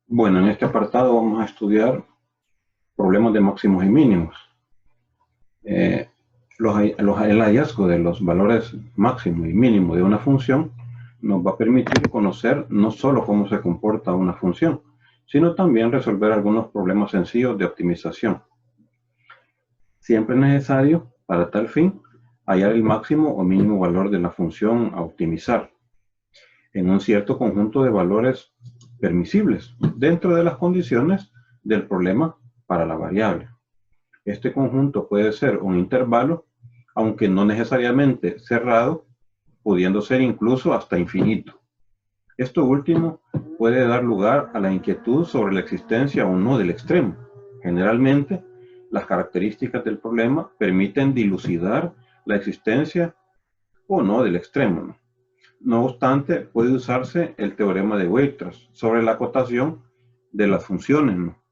Bueno, en este apartado vamos a estudiar problemas de máximos y mínimos. Eh, el hallazgo de los valores máximo y mínimo de una función nos va a permitir conocer no solo cómo se comporta una función, sino también resolver algunos problemas sencillos de optimización. Siempre es necesario, para tal fin, hallar el máximo o mínimo valor de la función a optimizar en un cierto conjunto de valores permisibles dentro de las condiciones del problema para la variable. Este conjunto puede ser un intervalo, aunque no necesariamente cerrado, pudiendo ser incluso hasta infinito. Esto último puede dar lugar a la inquietud sobre la existencia o no del extremo. Generalmente, las características del problema permiten dilucidar la existencia o no del extremo. No obstante, puede usarse el teorema de Weierstrass sobre la acotación de las funciones, ¿no?,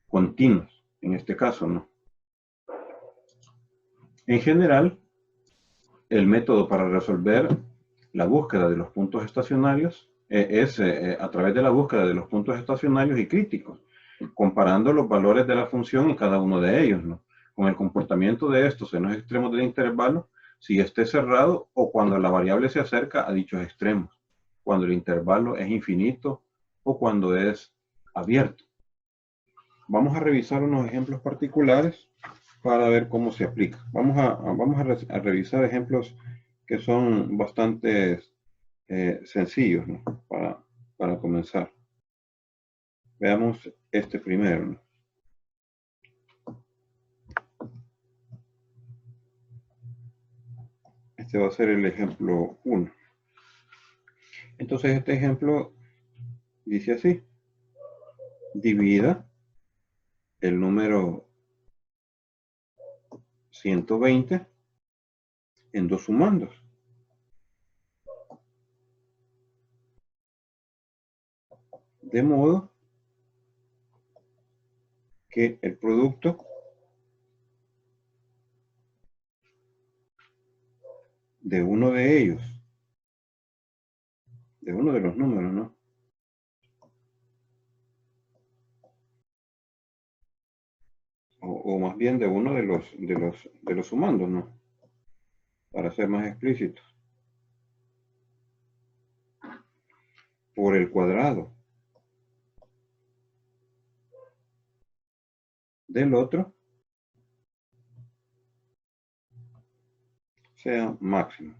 continuas, en este caso, ¿no? En general, el método para resolver la búsqueda de los puntos estacionarios es a través de la búsqueda de los puntos estacionarios y críticos, comparando los valores de la función en cada uno de ellos, ¿no?, con el comportamiento de estos en los extremos del intervalo, si este es cerrado o cuando la variable se acerca a dichos extremos, cuando el intervalo es infinito o cuando es abierto. Vamos a revisar unos ejemplos particulares para ver cómo se aplica. Vamos a revisar ejemplos que son bastante sencillos, ¿no?, para comenzar. Veamos este primero, ¿no? Este va a ser el ejemplo 1. Entonces este ejemplo dice así: divida el número 120 en dos sumandos. De modo que el producto de uno de ellos, de uno de los números, ¿no?, o más bien de uno de los sumandos, ¿no?, para ser más explícitos, por el cuadrado del otro sea máximo.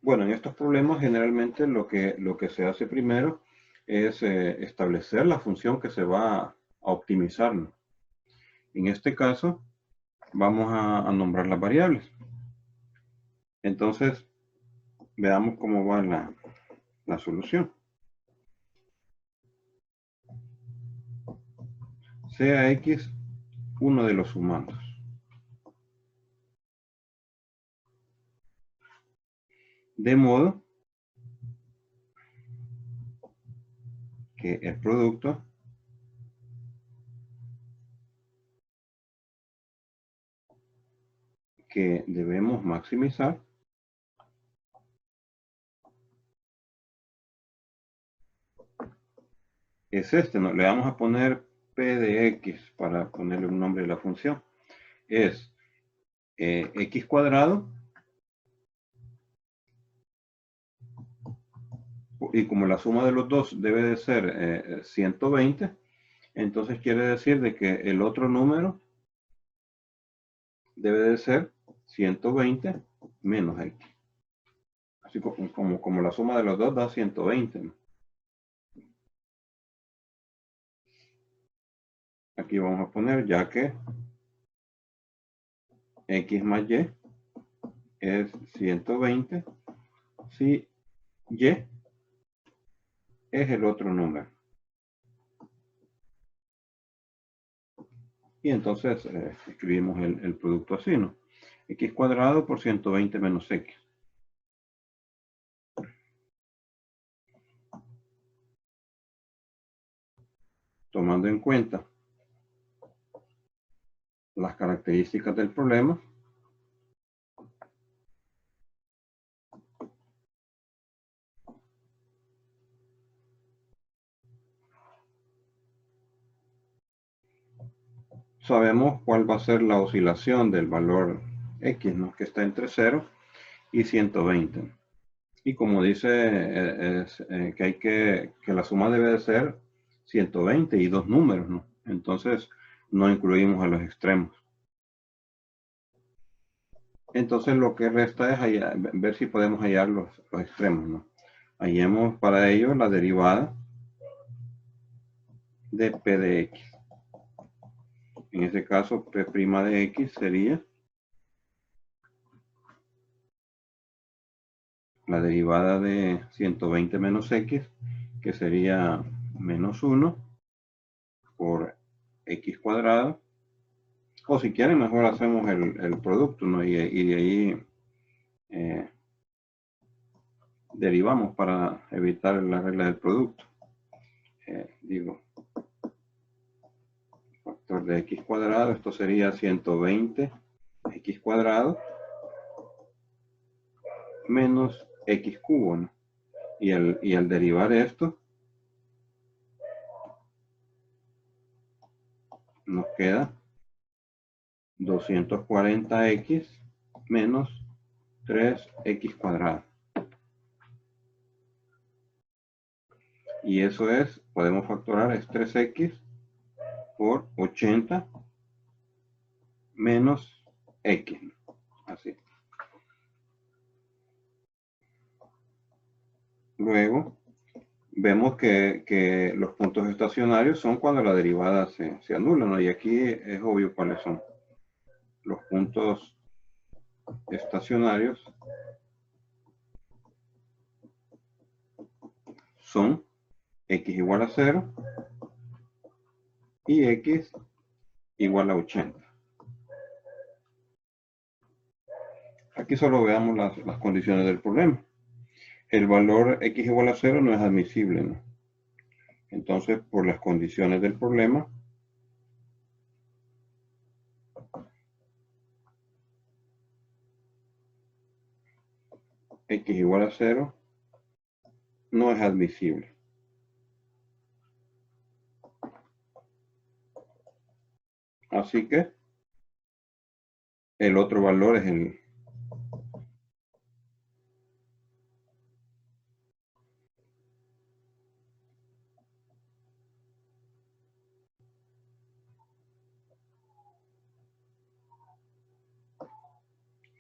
Bueno, en estos problemas generalmente lo que se hace primero es establecer la función que se va a optimizar, ¿no? En este caso, vamos a nombrar las variables. Entonces, veamos cómo va la solución. Sea X uno de los sumandos. De modo que el producto que debemos maximizar es este, ¿no? Le vamos a poner P de X para ponerle un nombre de la función. Es X cuadrado, y como la suma de los dos debe de ser 120, entonces quiere decir de que el otro número debe de ser 120 menos X. Así como la suma de los dos da 120, ¿no? Aquí vamos a poner, ya que X más Y es 120, si Y es el otro número. Y entonces escribimos el producto así, ¿no? X cuadrado por 120 menos X. Tomando en cuenta las características del problema, sabemos cuál va a ser la oscilación del valor X, ¿no? Que está entre 0 y 120. Y como dice, que hay que la suma debe de ser 120 y dos números, ¿no? Entonces, no incluimos a los extremos. Entonces, lo que resta es ver si podemos hallar los extremos, ¿no? Hallemos para ello la derivada de P de X. En este caso, P' de X sería la derivada de 120 menos X, que sería menos 1 por X cuadrado. O si quieren, mejor hacemos el producto, ¿no? Y de ahí derivamos para evitar la regla del producto. Digo, factor de X cuadrado, esto sería 120 X cuadrado menos X cubo, ¿no? Y al derivar esto, nos queda 240X menos 3X cuadrado. Y eso es, podemos factorar, es 3X por 80 menos X. Así. Luego, vemos que los puntos estacionarios son cuando la derivada se anula, ¿no? Y aquí es obvio cuáles son. Los puntos estacionarios son X igual a 0 y X igual a 80. Aquí solo veamos las condiciones del problema. El valor X igual a 0 no es admisible, ¿no? Entonces, por las condiciones del problema, X igual a 0 no es admisible. Así que el otro valor es el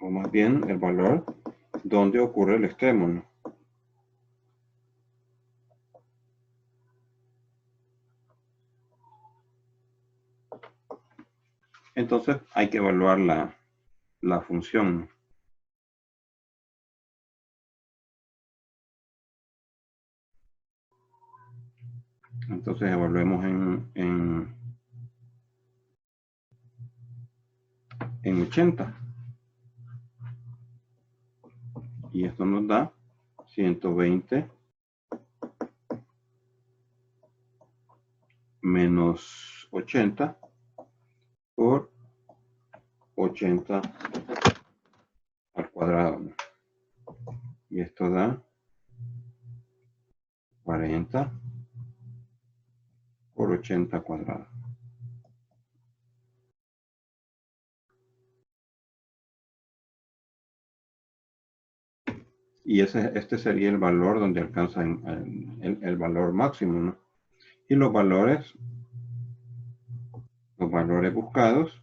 o más bien el valor donde ocurre el extremo, ¿no? Entonces hay que evaluar la función, ¿no? Entonces evaluemos en 80. Y esto nos da 120 menos 80 por 80 al cuadrado, ¿no? Y esto da 40 por 80 cuadrado. Y este sería el valor donde alcanza el valor máximo, ¿no? Y los valores buscados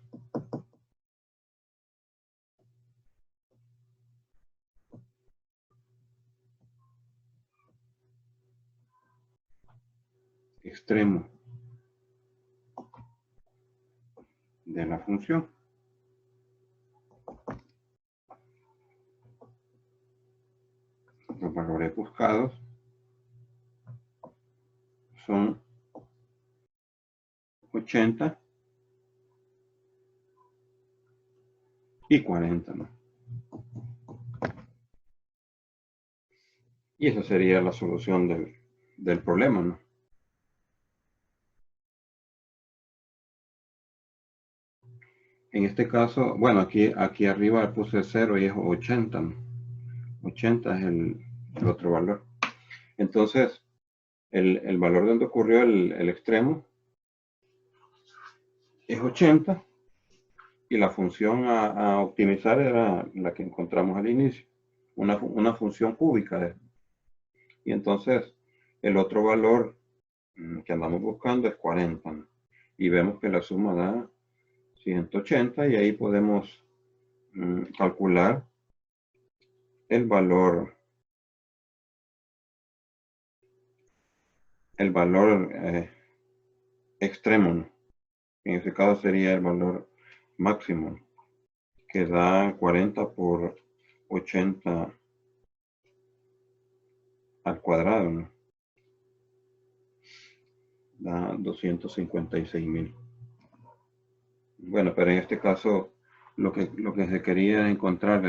extremo de la función. Los valores buscados son 80 y 40, ¿no? Y esa sería la solución del problema, ¿no? En este caso, bueno, aquí arriba puse 0 y es 80, ¿no? 80 es el otro valor. Entonces, el valor donde ocurrió el extremo es 80 y la función a optimizar era la que encontramos al inicio, una función cúbica. Y entonces el otro valor que andamos buscando es 40, ¿no? Y vemos que la suma da 180 y ahí podemos calcular el valor extremo, ¿no? En ese caso sería el valor máximo, que da 40 por 80 al cuadrado, ¿no? Da 256.000. Bueno, pero en este caso lo que se quería es encontrar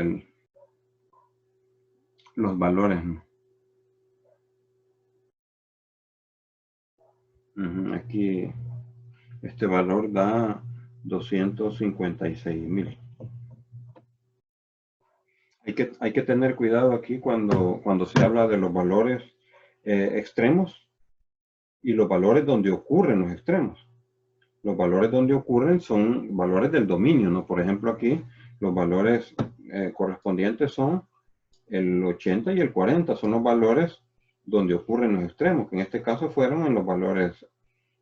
los valores, ¿no? Aquí este valor da 256.000. Hay que tener cuidado aquí cuando se habla de los valores extremos y los valores donde ocurren los extremos. Los valores donde ocurren son valores del dominio, ¿no? Por ejemplo, aquí los valores correspondientes son el 80 y el 40, son los valores donde ocurren los extremos, que en este caso fueron en los valores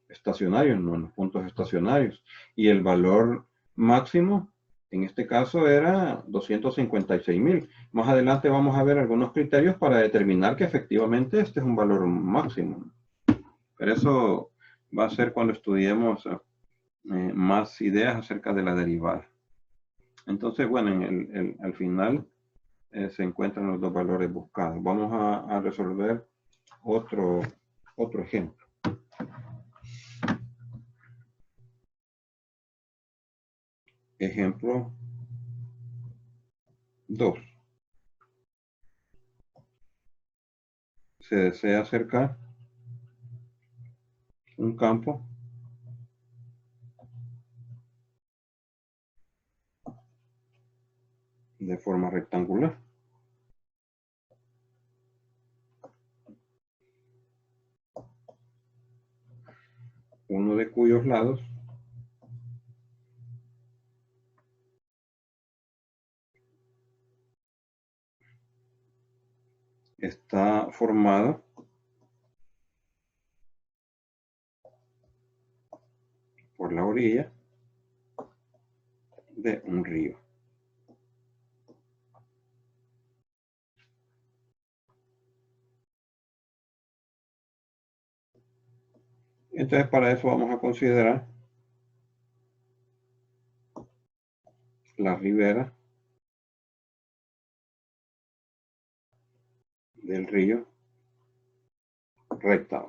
estacionarios, no en los puntos estacionarios. Y el valor máximo, en este caso, era 256.000. Más adelante vamos a ver algunos criterios para determinar que efectivamente este es un valor máximo. Pero eso va a ser cuando estudiemos más ideas acerca de la derivada. Entonces, bueno, al final se encuentran los dos valores buscados. Vamos a resolver otro ejemplo. Ejemplo 2. Se desea acercar un campo de forma rectangular. Uno de cuyos lados está formado por la orilla de un río. Entonces, para eso vamos a considerar la ribera del río recta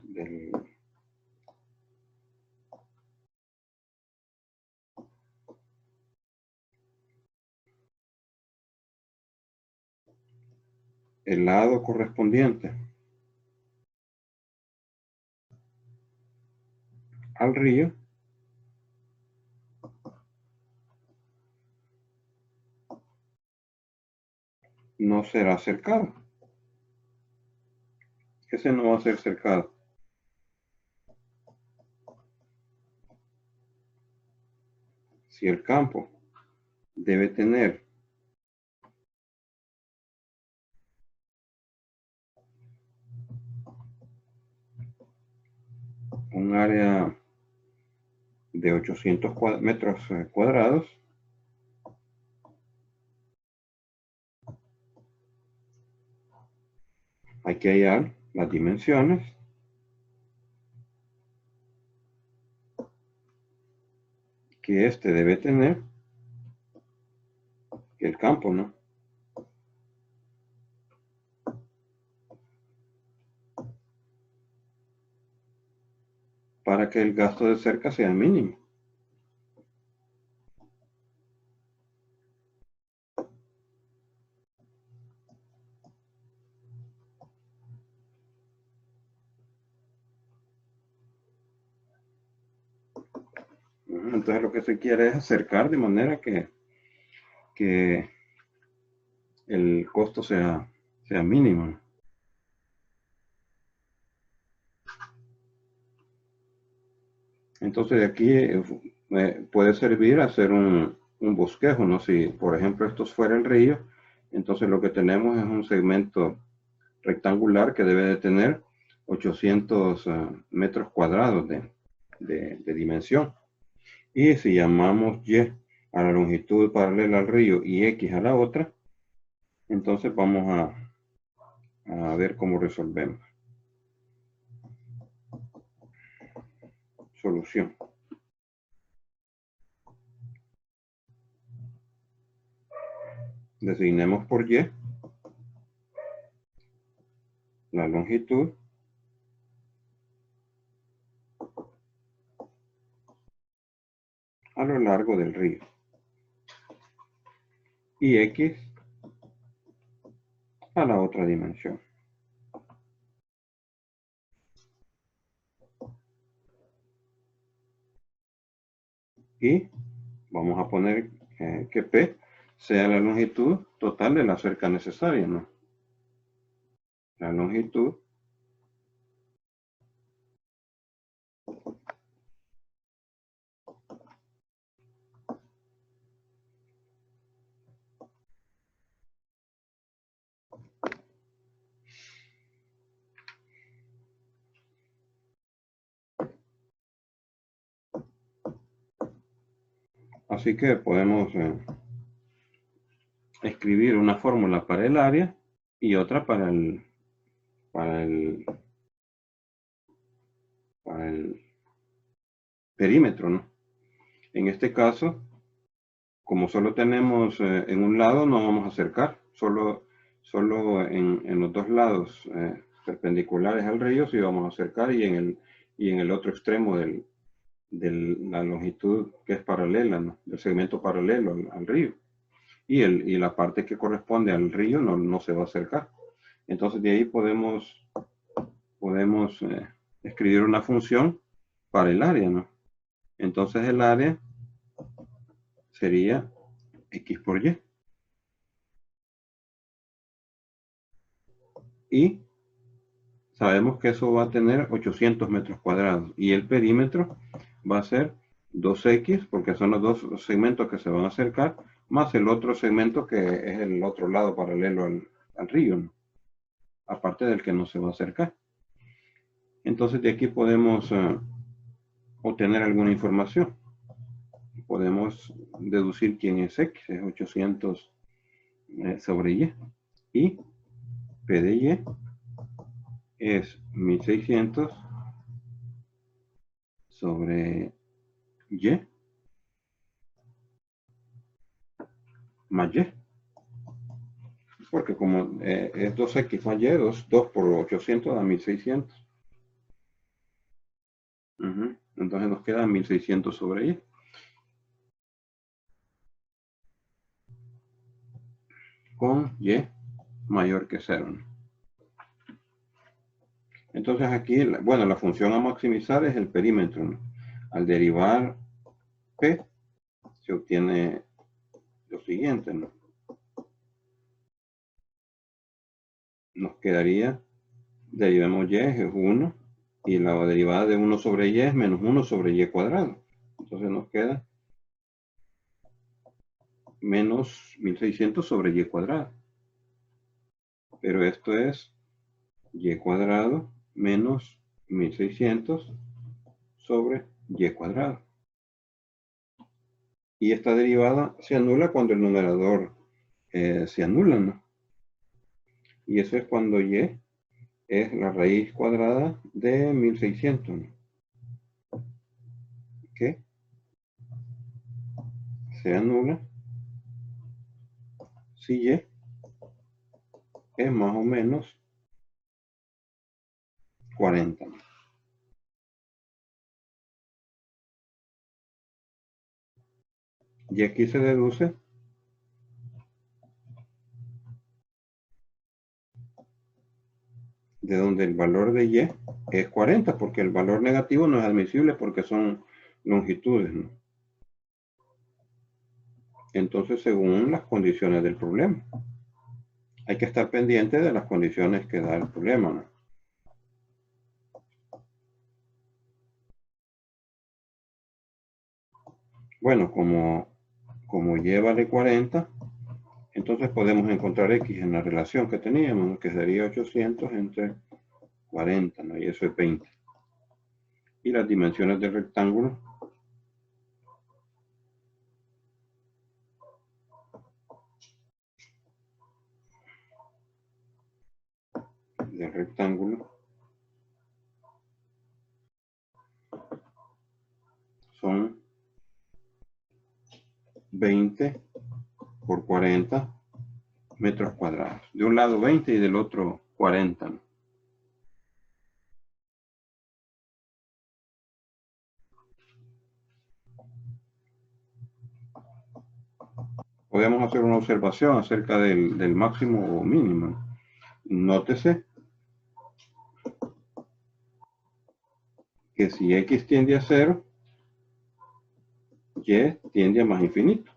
del el lado correspondiente al río no será cercado. Ese no va a ser cercado. Si el campo debe tener un área de 800 metros cuadrados, hay que hallar las dimensiones que este debe tener, el campo, ¿no? Para que el gasto de cerca sea mínimo. Entonces lo que se quiere es acercar de manera que el costo sea mínimo. Entonces de aquí puede servir hacer un bosquejo, ¿no? Si, por ejemplo, esto fuera el río, entonces lo que tenemos es un segmento rectangular que debe de tener 800 metros cuadrados de dimensión. Y si llamamos Y a la longitud paralela al río y X a la otra, entonces vamos a ver cómo resolvemos. Solución. Designemos por Y la longitud a lo largo del río y X a la otra dimensión. Y vamos a poner que P sea la longitud total de la cerca necesaria, ¿no? La longitud así que podemos escribir una fórmula para el área y otra para el perímetro, ¿no? En este caso, como solo tenemos en un lado, no vamos a acercar, solo en los dos lados perpendiculares al río sí vamos a acercar y en el otro extremo de la longitud que es paralela, ¿no? El segmento paralelo al río. Y la parte que corresponde al río no se va a acercar. Entonces de ahí podemos escribir una función para el área, ¿no? Entonces el área sería X por Y. Y sabemos que eso va a tener 800 metros cuadrados. Y el perímetro va a ser 2X, porque son los dos segmentos que se van a acercar, más el otro segmento que es el otro lado paralelo al río, ¿no? Aparte del que no se va a acercar. Entonces de aquí podemos obtener alguna información. Podemos deducir quién es X, es 800 sobre Y. Y P de Y es 1600 sobre Y más Y. Porque como es 2X más Y, 2 por 800 da 1600. Entonces nos queda 1600 sobre Y. Con Y mayor que 0. Entonces aquí, bueno, la función a maximizar es el perímetro, ¿no? Al derivar P, se obtiene lo siguiente, ¿no? Nos quedaría, derivamos Y es 1, y la derivada de 1 sobre Y es menos 1 sobre Y cuadrado. Entonces nos queda menos 1600 sobre Y cuadrado. Pero esto es Y cuadrado menos 1600 sobre Y cuadrado. Y esta derivada se anula cuando el numerador se anula, ¿no? Y eso es cuando Y es la raíz cuadrada de 1600, ¿no? Que se anula si Y es más o menos 40. Y aquí se deduce de donde el valor de Y es 40, porque el valor negativo no es admisible porque son longitudes, ¿no? Entonces, según las condiciones del problema. Hay que estar pendiente de las condiciones que da el problema, ¿no? Bueno, como y vale 40, entonces podemos encontrar x en la relación que teníamos, ¿no? Que sería 800 entre 40, ¿no? Y eso es 20. Y las dimensiones del rectángulo son 20 por 40 metros cuadrados. De un lado 20 y del otro 40, ¿no? Podemos hacer una observación acerca del máximo o mínimo. Nótese que si x tiende a 0, y tiende a más infinito.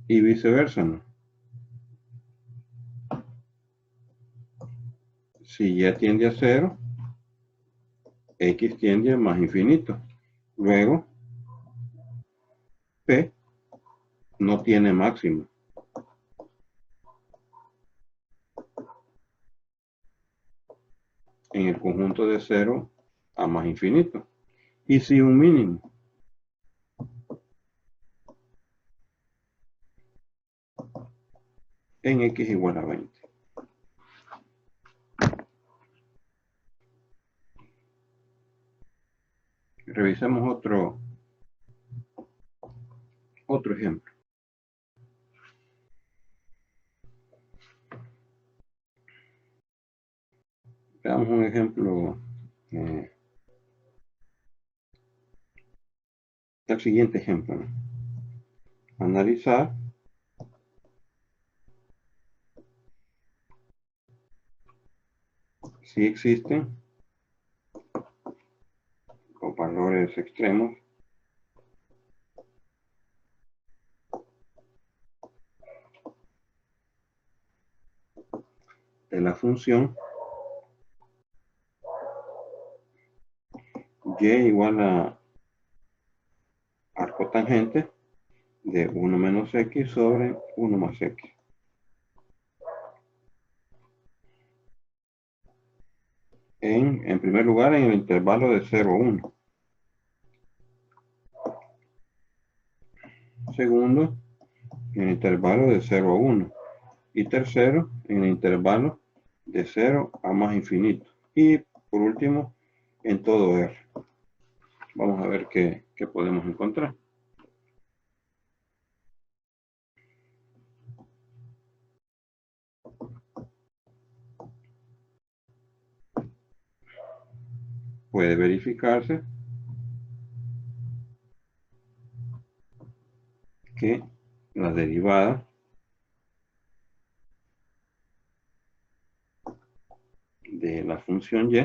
Y viceversa, ¿no? Si y tiende a 0, x tiende a más infinito. Luego, p no tiene máximo en el conjunto de 0 a más infinito. Y si un mínimo. En x igual a 20. Revisemos otro ejemplo. Veamos un ejemplo. El siguiente ejemplo, ¿no? Analizar si existen los valores extremos de la función y igual a arco tangente de 1 menos x sobre 1 más x. En primer lugar, en el intervalo de 0 a 1. Segundo, en el intervalo de 0 a 1. Y tercero, en el intervalo de 0 a más infinito. Y por último, en todo R. Vamos a ver qué podemos encontrar. Puede verificarse que la derivada de la función y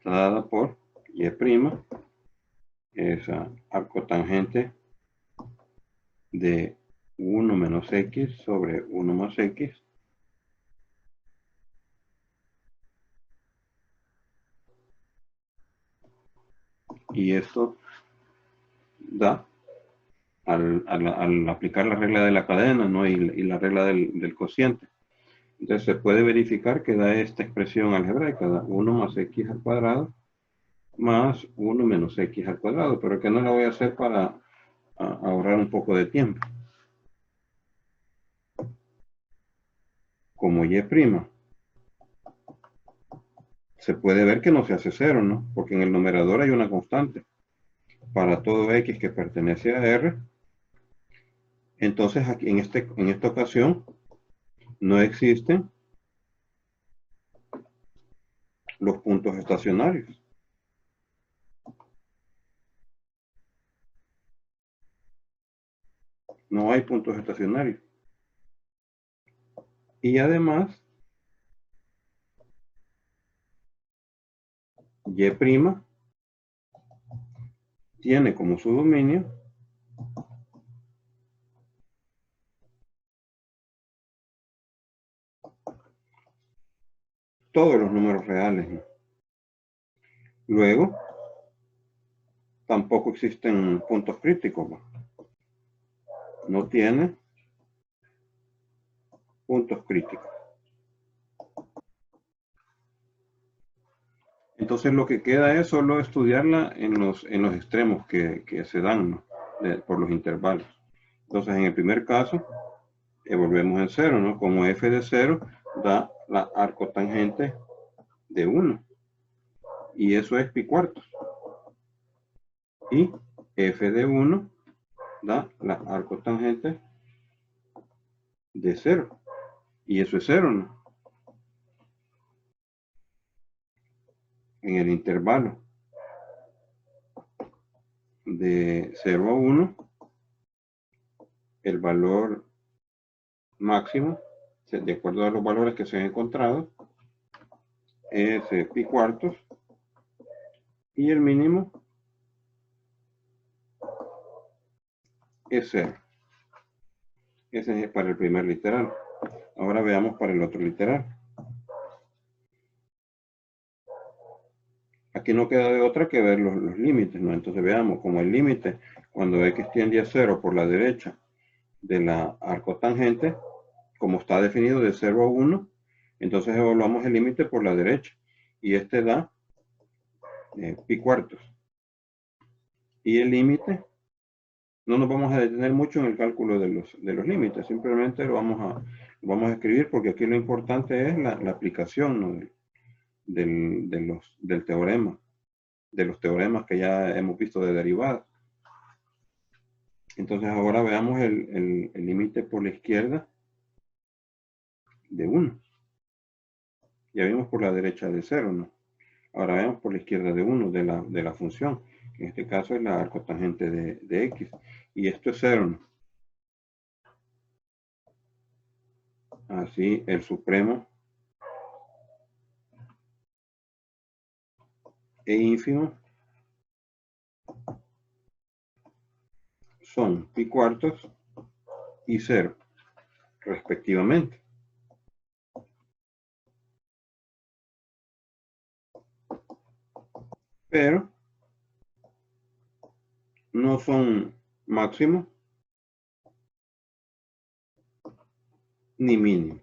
está dada por y', es arco tangente de 1 menos x sobre 1 más x. Y esto da, al aplicar la regla de la cadena, ¿no? y la regla del cociente. Entonces se puede verificar que da esta expresión algebraica, da 1 más x al cuadrado más 1 menos x al cuadrado, pero que no la voy a hacer para ahorrar un poco de tiempo. Como y', se puede ver que no se hace cero, ¿no? Porque en el numerador hay una constante. Para todo x que pertenece a R, entonces aquí en esta ocasión no existen los puntos estacionarios. No hay puntos estacionarios. Y además, y' tiene como su dominio todos los números reales, ¿no? Luego, tampoco existen puntos críticos, ¿no? No tiene puntos críticos. Entonces lo que queda es solo estudiarla en los extremos que se dan, ¿no? Por los intervalos. Entonces en el primer caso, volvemos en 0, ¿no? Como f de 0 da la arcotangente de 1. Y eso es pi cuartos. Y f de 1 da la arcotangente de 0. Y eso es 0, ¿no? En el intervalo de 0 a 1, el valor máximo, de acuerdo a los valores que se han encontrado, es pi cuartos, y el mínimo es 0. Ese es para el primer literal. Ahora veamos para el otro literal. Aquí no queda de otra que ver los límites, ¿no? Entonces veamos, como el límite, cuando x tiende a 0 por la derecha de la arcotangente, como está definido de 0 a 1, entonces evaluamos el límite por la derecha. Y este da pi cuartos. Y el límite, no nos vamos a detener mucho en el cálculo de los límites, simplemente lo vamos a escribir porque aquí lo importante es la aplicación, ¿no? del teorema, de los teoremas que ya hemos visto de derivadas. Entonces ahora veamos el límite por la izquierda de 1. Ya vimos por la derecha de 0, ¿no? Ahora veamos por la izquierda de 1 de la función. En este caso es la arcotangente de x. Y esto es 0, ¿no? Así el supremo e ínfimo son pi cuartos y 0, respectivamente. Pero no son máximo ni mínimo.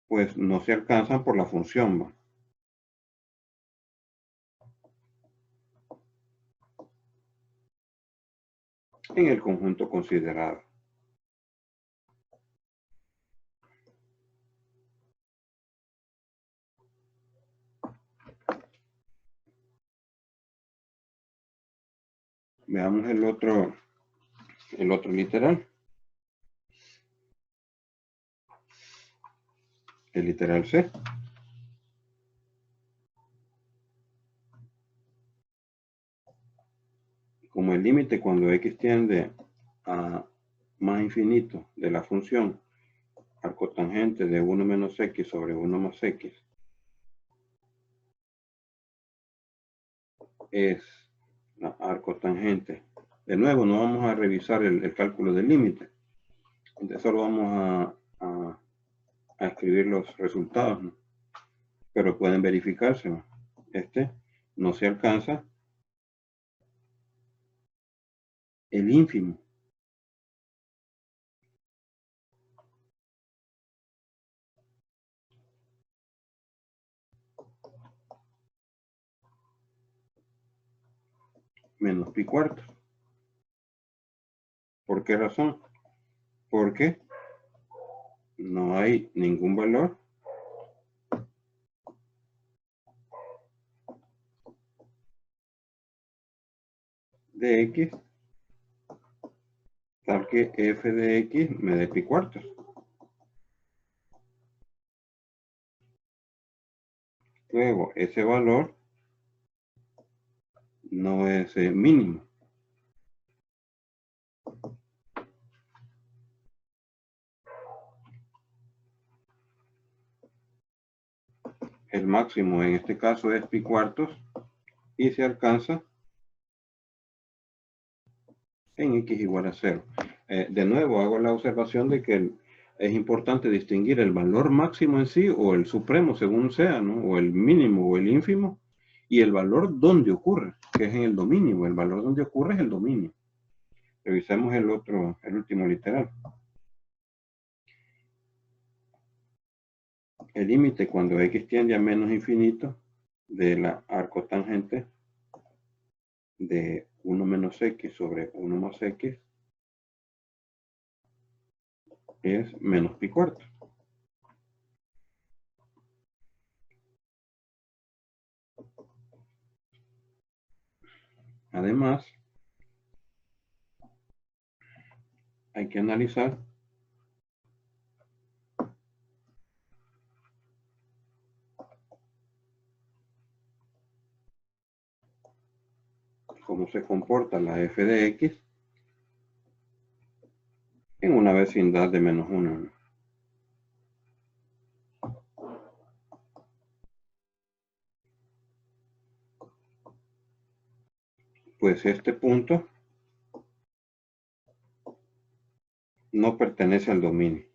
Pues no se alcanzan por la función, ¿va? En el conjunto considerado. Veamos el otro literal. El literal C. Como el límite cuando x tiende a más infinito de la función arcotangente de 1 menos x sobre 1 más x es la arcotangente. De nuevo, no vamos a revisar el cálculo del límite. Entonces solo vamos a escribir los resultados, ¿no? Pero pueden verificarse, ¿no? Este no se alcanza el ínfimo. Menos pi cuartos. ¿Por qué razón? Porque no hay ningún valor de x tal que f de x me dé pi cuartos. Luego, ese valor no es mínimo. El máximo en este caso es pi cuartos y se alcanza en x igual a 0. de nuevo hago la observación de que es importante distinguir el valor máximo en sí o el supremo según sea, ¿no? O el mínimo o el ínfimo y el valor donde ocurre, que es en el dominio. El valor donde ocurre es el dominio. Revisemos el último literal. El límite cuando x tiende a menos infinito de la arcotangente de 1 menos x sobre 1 más x es menos pi cuarto. Además, hay que analizar cómo se comporta la f de x en una vecindad de menos 1. Pues este punto no pertenece al dominio.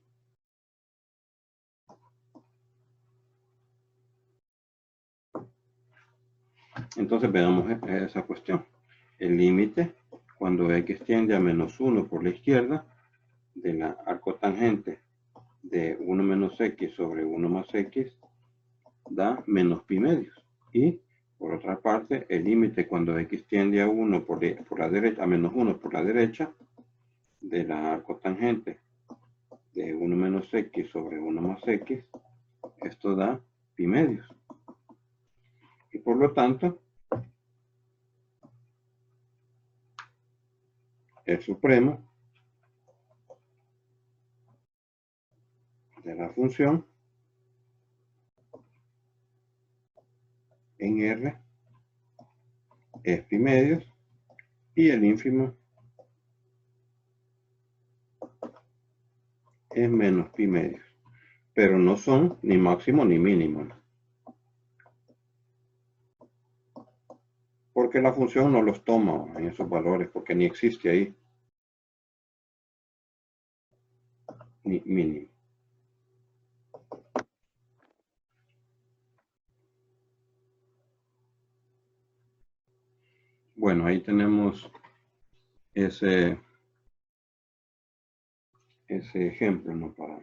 Entonces veamos esa cuestión. El límite cuando x tiende a menos 1 por la izquierda de la arcotangente de 1 menos x sobre 1 más x da menos pi medios. Y por otra parte, el límite cuando x tiende a 1 por la derecha, a menos 1 por la derecha de la arcotangente de 1 menos x sobre 1 más x, esto da pi medios. Y por lo tanto, el supremo de la función en R es pi medios y el ínfimo es menos pi medios. Pero no son ni máximo ni mínimo. Porque la función no los toma en esos valores, porque ni existe ahí. Ni mínimo. Bueno, ahí tenemos ese ejemplo, ¿no? Para